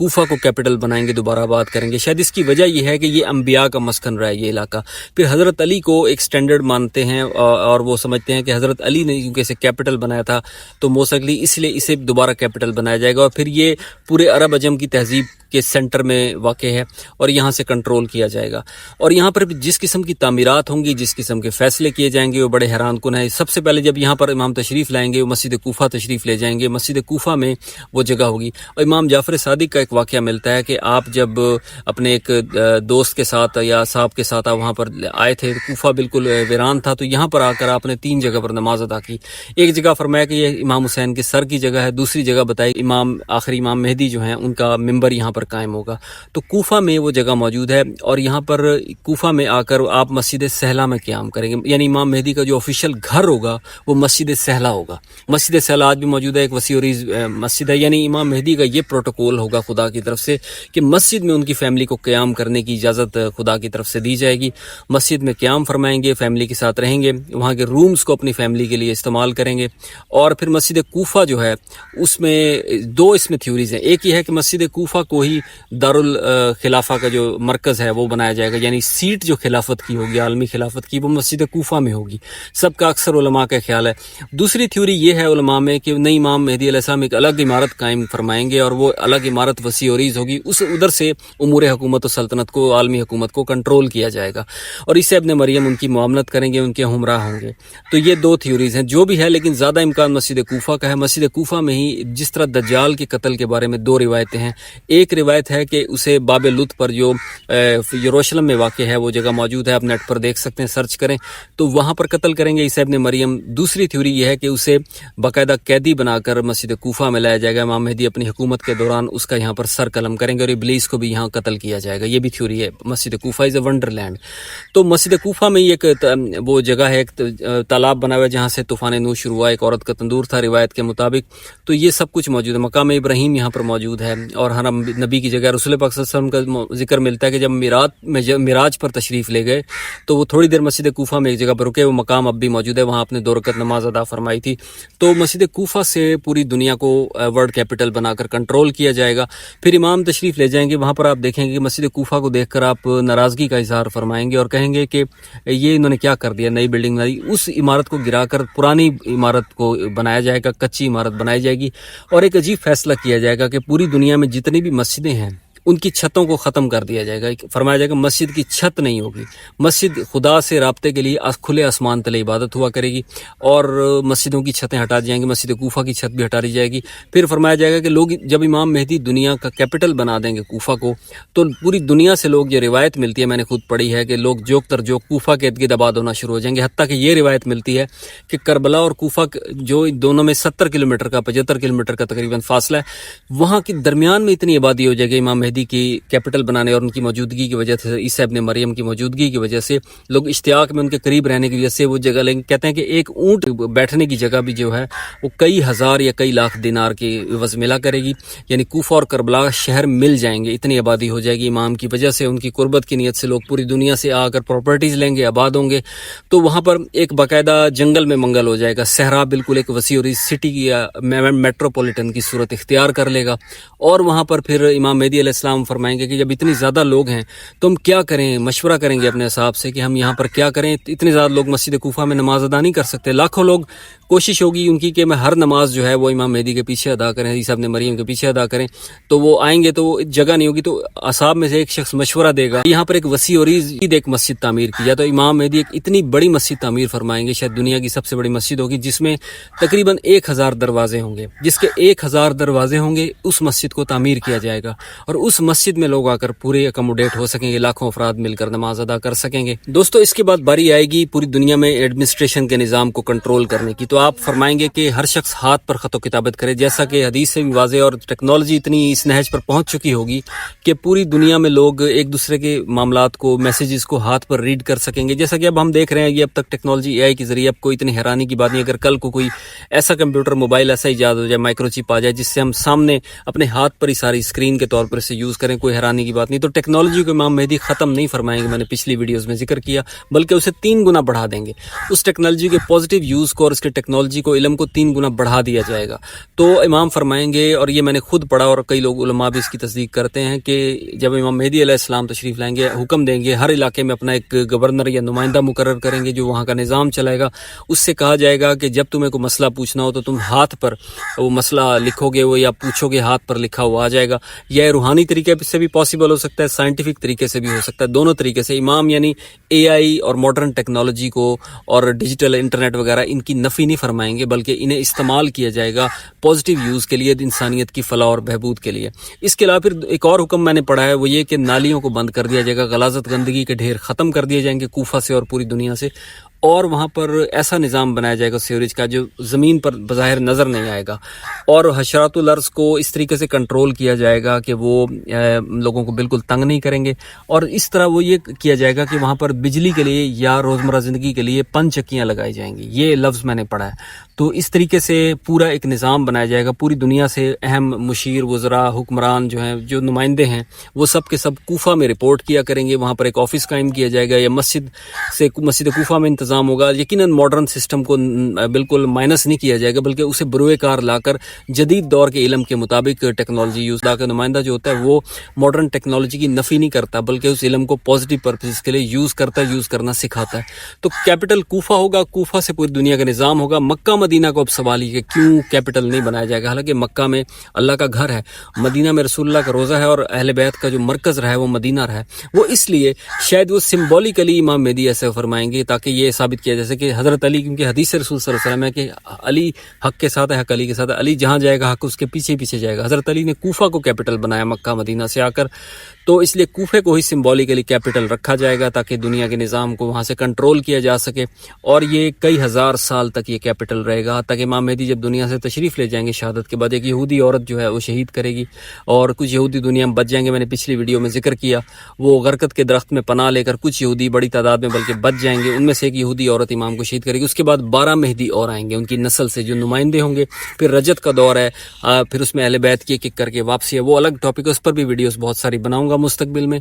کوفہ کو کیپٹل بنائیں گے, دوبارہ آباد کریں گے. شاید اس کی وجہ یہ ہے کہ یہ انبیاء کا مسکن رہا ہے یہ علاقہ. پھر حضرت علی کو ایک سٹینڈرڈ مانتے ہیں اور وہ سمجھتے ہیں کہ حضرت علی نے کیونکہ اسے کیپٹل بنایا تھا تو موسٹلی اس لیے اسے دوبارہ کیپٹل بنایا جائے گا, اور پھر یہ پورے عرب عجم کی تہذیب کے سینٹر میں واقع ہے اور یہاں سے کنٹرول کیا جائے گا. اور یہاں پر جس قسم کی تعمیرات ہوں گی, جس قسم کے فیصلے کیے جائیں گے وہ بڑے حیران کن ہیں. سب سے پہلے جب یہاں پر امام تشریف لائیں گے وہ مسجد کوفہ تشریف لے جائیں گے. مسجد کوفہ میں وہ جگہ ہوگی. اور امام جعفر صادق کا ایک واقعہ ملتا ہے کہ آپ جب اپنے ایک دوست کے ساتھ یا صاحب کے ساتھ وہاں پر آئے تھے, کوفہ بالکل ویران تھا, تو یہاں پر آ کر آپ نے 3 جگہ پر نماز ادا کی. ایک جگہ فرمایا کہ یہ امام حسین کے سر کی جگہ ہے, دوسری جگہ بتائی آخری امام مہدی جو ہیں ان کا منبر یہاں پر قائم ہوگا. تو کوفہ میں وہ جگہ موجود ہے, اور یہاں پر کوفہ میں آ کر آپ مسجد سہلا میں قیام کریں گے. یعنی امام مہدی کا جو آفیشیل گھر ہوگا وہ مسجد سہلا ہوگا. مسجد سہلا آج بھی موجود ہے, ایک وسیع و عریض مسجد ہے. یعنی امام مہدی کا یہ پروٹوکول ہوگا خدا کی طرف سے کہ مسجد میں ان کی فیملی کو قیام کرنے کی اجازت خدا کی طرف سے دی جائے گی. مسجد میں قیام فرمائیں گے, فیملی کے ساتھ رہیں گے, وہاں کے رومز کو اپنی فیملی کے لیے استعمال کریں گے. اور پھر مسجد کوفہ جو ہے اس میں 2 اس میں تھیوریز ہیں. ایک یہ ہے کہ مسجد کوفہ کو ہی دارالخلافہ کا جو مرکز ہے وہ بنایا جائے گا, یعنی سیٹ جو خلافت کی ہوگی, عالمی خلافت کی, وہ مسجد کوفہ میں ہوگی. سب کا اکثر علماء کا خیال ہے. دوسری تھیوری یہ ہے علماء میں کہ نئی امام مہدی علیہ السلام ایک الگ عمارت قائم فرمائیں گے, اور وہ الگ عمارت وسیع و عریض ہوگی. ادھر سے امور حکومت و سلطنت کو, عالمی حکومت کو کنٹرول کیا جائے گا, اور عیسی ابن مریم ان کی معاملت کریں گے, ان کے ہمراہ ہوں گے. تو یہ 2 تھیوریز ہیں جو بھی ہے, لیکن زیادہ امکان مسجد کوفہ کا ہے. مسجد کوفہ میں ہی جس طرح دجال کے قتل کے بارے میں 2 روایتیں ہیں. ایک روایت ہے کہ اسے باب لط پر جو یروشلم میں واقع ہے وہ جگہ موجود ہے, آپ نیٹ پر دیکھ سکتے ہیں, سرچ کریں تو وہاں پر قتل کریں گے عیسی ابن مریم. دوسری تھیوری یہ ہے کہ اسے باقاعدہ قیدی بنا کر مسجد کوفہ میں لایا جائے گا. امام مہدی اپنی حکومت کے دوران اس کا یہاں پر سر قلم کریں گے, اور ابلیس کو بھی یہاں قتل کیا جائے گا. یہ بھی تھیوری ہے. مسجد کوفہ از اے ونڈر لینڈ. تو مسجد کوفہ میں ایک وہ جگہ ہے, ایک تالاب بنا ہوا ہے جہاں سے طوفان نوح شروع ہوا, ایک عورت کا تندور تھا روایت کے مطابق. تو یہ سب کچھ موجود ہے. مقام ابراہیم یہاں پر موجود ہے, اور حرم نبی کی جگہ. رسول پاک صلی اللہ علیہ وسلم کا ذکر ملتا ہے کہ جب معراج پر تشریف لے گئے تو وہ تھوڑی دیر مسجد کوفہ میں ایک جگہ پر رکے. وہ مقام اب بھی موجود ہے, وہاں اپنے 2 رکعت نماز ادا فرمائی تھی. تو مسجد کوفہ سے پوری دنیا کو ورلڈ کیپٹل بنا کر کنٹرول کیا جائے گا. پھر امام تشریف لے جائیں گے, وہاں پر آپ دیکھیں گے کہ مسجد کوفہ کو دیکھ کر آپ ناراضگی کا اظہار فرمائیں گے اور کہیں گے کہ یہ انہوں نے کیا کر دیا, نئی بلڈنگ بنائی. اس عمارت کو گرا کر پرانی عمارت کو بنایا جائے گا, کچی عمارت بنائی جائے گی. اور ایک عجیب فیصلہ کیا جائے گا کہ پوری دنیا میں جتنی بھی مسجدیں ہیں ان کی چھتوں کو ختم کر دیا جائے گا. فرمایا جائے گا مسجد کی چھت نہیں ہوگی. مسجد خدا سے رابطے کے لیے کھلے آسمان تلے عبادت ہوا کرے گی, اور مسجدوں کی چھتیں ہٹا دی جائیں گی. مسجد کوفہ کی چھت بھی ہٹا دی جائے گی. پھر فرمایا جائے گا کہ لوگ جب امام مہدی دنیا کا کیپٹل بنا دیں گے کوفہ کو, تو پوری دنیا سے لوگ, یہ روایت ملتی ہے, میں نے خود پڑھی ہے, کہ لوگ جوک تر جوک کوفہ کے ارد گرد آباد ہونا شروع ہو جائیں گے. حتیٰ کہ یہ روایت ملتی ہے کہ کربلا اور کوفہ جو دونوں میں 70 کلومیٹر کا 75 کلومیٹر کا تقریباً فاصلہ ہے, وہاں کے درمیان میں اتنی آبادی ہو جائے گی امام مہدی کی کیپٹل بنانے اور ان کی موجودگی کی وجہ سے, عیسی ابن مریم کی موجودگی کی وجہ سے, لوگ اشتیاق میں ان کے قریب رہنے کی وجہ سے وہ جگہ لیں گے. کہتے ہیں کہ ایک اونٹ بیٹھنے کی جگہ بھی جو ہے وہ کئی ہزار یا کئی لاکھ دینار کی عوض ملا کرے گی. یعنی کوفہ اور کربلا شہر مل جائیں گے, اتنی آبادی ہو جائے گی امام کی وجہ سے. ان کی قربت کی نیت سے لوگ پوری دنیا سے آ کر پراپرٹیز لیں گے, آباد ہوں گے. تو وہاں پر ایک باقاعدہ جنگل میں منگل ہو جائے گا. صحرا بالکل ایک وسیع اور سٹی کی میٹروپولیٹن کی صورت اختیار کر لے گا. اور وہاں پر پھر امام مہدی علیہ السلام فرمائیں گے کہ جب اتنی زیادہ لوگ ہیں تو ہم کیا کریں, مشورہ کریں گے اپنے حساب سے کہ ہم یہاں پر کیا کریں. اتنے زیادہ لوگ مسجد کوفہ میں نماز ادا نہیں کر سکتے, لاکھوں لوگ. کوشش ہوگی ان کی کہ میں ہر نماز جو ہے وہ امام مہدی کے پیچھے ادا کریں, عیسی ابن مریم کے پیچھے ادا کریں. تو وہ آئیں گے تو وہ جگہ نہیں ہوگی, تو اصحاب میں سے ایک شخص مشورہ دے گا یہاں پر ایک وسیع اور عریض ایک مسجد تعمیر کی جائے. تو امام مہدی ایک اتنی بڑی مسجد تعمیر فرمائیں گے, شاید دنیا کی سب سے بڑی مسجد ہوگی, جس میں تقریباً 1000 دروازے ہوں گے. جس کے 1000 دروازے ہوں گے, اس مسجد کو تعمیر کیا جائے گا, اور اس مسجد میں لوگ آ کر پورے اکموڈیٹ ہو سکیں گے, لاکھوں افراد مل کر نماز ادا کر سکیں گے. دوستو, اس کے بعد باری آئے گی پوری دنیا میں ایڈمنسٹریشن کے نظام کو کنٹرول کرنے کی. تو آپ فرمائیں گے کہ ہر شخص ہاتھ پر خط و کتابت کرے, جیسا کہ حدیث سے بھی واضح, اور ٹیکنالوجی اتنی اس نہج پر پہنچ چکی ہوگی کہ پوری دنیا میں لوگ ایک دوسرے کے معاملات کو, میسیجز کو ہاتھ پر ریڈ کر سکیں گے. جیسا کہ اب ہم دیکھ رہے ہیں, یہ اب تک ٹیکنالوجی اے آئی کے ذریعے, اب کوئی اتنی حیرانی کی بات نہیں اگر کل کو کوئی ایسا کمپیوٹر موبائل ایسا ایجاد ہو جائے, مائکرو چپ آ جائے, جس سے ہم سامنے اپنے ہاتھ پر ہی ساری اسکرین کے طور پر اسے یوز کریں, کوئی حیرانی کی بات نہیں. تو ٹیکنالوجی کو امام مہدی ختم نہیں فرمائیں گے, میں نے پچھلی ویڈیوز میں ذکر کیا, بلکہ اسے 3 گنا بڑھا دیں گے. اس ٹیکنالوجی کے پازیٹیو یوز کو اور اس کے ٹیکنالوجی کو, علم کو 3 گنا بڑھا دیا جائے گا. تو امام فرمائیں گے, اور یہ میں نے خود پڑھا اور کئی لوگ علماء بھی اس کی تصدیق کرتے ہیں, کہ جب امام مہدی علیہ السلام تشریف لائیں گے, حکم دیں گے, ہر علاقے میں اپنا ایک گورنر یا نمائندہ مقرر کریں گے جو وہاں کا نظام چلائے گا. اس سے کہا جائے گا کہ جب تمہیں کوئی مسئلہ پوچھنا ہو تو تم ہاتھ پر وہ مسئلہ لکھو گے, وہ یا پوچھو گے, ہاتھ پر لکھا ہوا آ جائے گا. یہ روحانی طریقے سے بھی پاسبل ہو سکتا ہے, سائنٹیفک طریقے سے بھی ہو سکتا ہے, دونوں طریقے سے. امام یعنی اے آئی اور ماڈرن ٹیکنالوجی کو اور ڈیجیٹل انٹرنیٹ وغیرہ ان کی نفی نہیں فرمائیں گے, بلکہ انہیں استعمال کیا جائے گا پازیٹیو یوز کے لیے, انسانیت کی فلاح اور بہبود کے لیے. اس کے علاوہ پھر ایک اور حکم میں نے پڑھا ہے, وہ یہ کہ نالیوں کو بند کر دیا جائے گا, غلاظت گندگی کے ڈھیر ختم کر دیے جائیں گے کوفہ سے اور پوری دنیا سے, اور وہاں پر ایسا نظام بنایا جائے گا سیوریج کا جو زمین پر بظاہر نظر نہیں آئے گا, اور حشرات الارض کو اس طریقے سے کنٹرول کیا جائے گا کہ وہ لوگوں کو بالکل تنگ نہیں کریں گے. اور اس طرح وہ یہ کیا جائے گا کہ وہاں پر بجلی کے لیے یا روزمرہ زندگی کے لیے 5 چکیاں لگائی جائیں گی. یہ لفظ میں نے پڑھا ہے. تو اس طریقے سے پورا ایک نظام بنایا جائے گا. پوری دنیا سے اہم مشیر, وزراء, حکمران جو ہیں, جو نمائندے ہیں, وہ سب کے سب کوفہ میں رپورٹ کیا کریں گے. وہاں پر ایک آفس قائم کیا جائے گا, یا مسجد کوفہ میں انتظام ہوگا. یقیناً ماڈرن سسٹم کو بالکل مائنس نہیں کیا جائے گا, بلکہ اسے بروئے کار لا کر جدید دور کے علم کے مطابق ٹیکنالوجی یوز کا نمائندہ جو ہوتا ہے وہ ماڈرن ٹیکنالوجی کی نفی نہیں کرتا, بلکہ اس علم کو پازیٹیو پرپز کے لیے یوز کرتا ہے, یوز کرنا سکھاتا ہے. تو کیپٹل کوفہ ہوگا, کوفہ سے پوری دنیا کا نظام ہوگا. مکہ مدینہ کو اب سوال ہی کہ کیوں کیپٹل نہیں بنایا جائے گا, حالانکہ مکہ میں اللہ کا گھر ہے, مدینہ میں رسول اللہ کا روزہ ہے, اور اہل بیت کا جو مرکز رہا ہے وہ مدینہ رہا ہے. وہ اس لیے شاید وہ سمبولیکلی امام مہدی ایسے فرمائیں گے تاکہ یہ ثابت کیا جیسے کہ حضرت علی, کیونکہ حدیث رسول صلی اللہ علیہ وسلم ہے کہ علی حق کے ساتھ ہے, حق علی کے ساتھ ہے, علی جہاں جائے گا حق اس کے پیچھے پیچھے جائے گا. حضرت علی نے کوفہ کو کیپٹل بنایا مکہ مدینہ سے آ کر, تو اس لیے کوفے کو ہی سمبولیکلی کیپٹل رکھا جائے گا تاکہ دنیا کے نظام کو وہاں سے کنٹرول کیا جا سکے. اور یہ کئی ہزار سال تک یہ کیپٹل رہے گا, تاکہ امام مہدی جب دنیا سے تشریف لے جائیں گے شہادت کے بعد, ایک یہودی عورت جو ہے وہ شہید کرے گی, اور کچھ یہودی دنیا میں بچ جائیں گے. میں نے پچھلی ویڈیو میں ذکر کیا, وہ غرقد کے درخت میں پناہ لے کر کچھ یہودی بڑی تعداد میں بلکہ بچ جائیں گے, ان میں سے ایک یہودی عورت امام کو شہید کرے گی. اس کے بعد 12 مہدی اور آئیں گے ان کی نسل سے جو نمائندے ہوں گے. پھر رجت کا دور ہے, پھر اس میں اہل بیت کی ایک کر کے واپسی ہے, وہ الگ ٹاپک ہے, اس پر بھی ویڈیوز بہت ساری بناؤں گا مستقبل میں.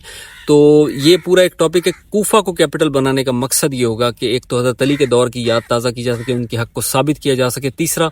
تو یہ پورا ایک ٹاپک ہے. کوفہ کو کیپٹل بنانے کا مقصد یہ ہوگا کہ ایک تو حضرت علی کے دور کی یاد تازہ کی جا سکے, ان کے حق کو ثابت کیا جا سکے. تیسرا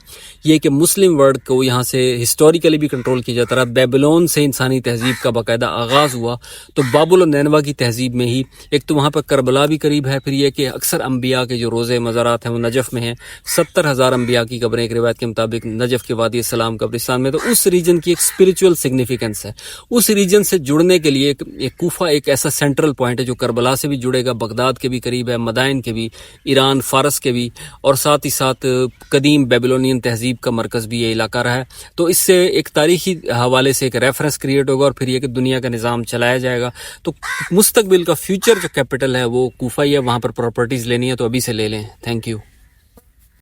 یہ کہ مسلم ورلڈ کو یہاں سے ہسٹوریکلی بھی کنٹرول کیا جاتا رہا. بیبلون سے انسانی تہذیب کا باقاعدہ آغاز ہوا, تو بابل و نینوا کی تہذیب میں ہی ایک تو وہاں پر کربلا بھی قریب ہے. پھر یہ کہ اکثر انبیاء کے جو روزے مزارات ہیں وہ نجف میں ہیں. 70,000 انبیاء کی قبریں ایک روایت کے مطابق نجف کے وادی السلام قبرستان میں. تو اس ریجن کی ایک اسپرچول سگنیفیکنس ہے. اس ریجن سے جڑنے کے لیے ایک کوفہ ایک ایسا سینٹرل پوائنٹ ہے جو کربلا سے بھی جڑے گا, بغداد کے بھی قریب ہے, مدائن کے بھی, ایران فارس کے بھی, اور ساتھ ہی ساتھ قدیم بیبلونین تہذیب کا مرکز بھی یہ علاقہ رہا ہے. تو اس سے ایک تاریخی حوالے سے ایک ریفرنس کریٹ ہوگا, اور پھر یہ کہ دنیا کا نظام چلایا جائے گا. تو مستقبل کا فیوچر جو کیپٹل ہے وہ کوفہ ہی ہے. وہاں پر پراپرٹیز لینی ہے تو ابھی سے لے لیں. Thank you.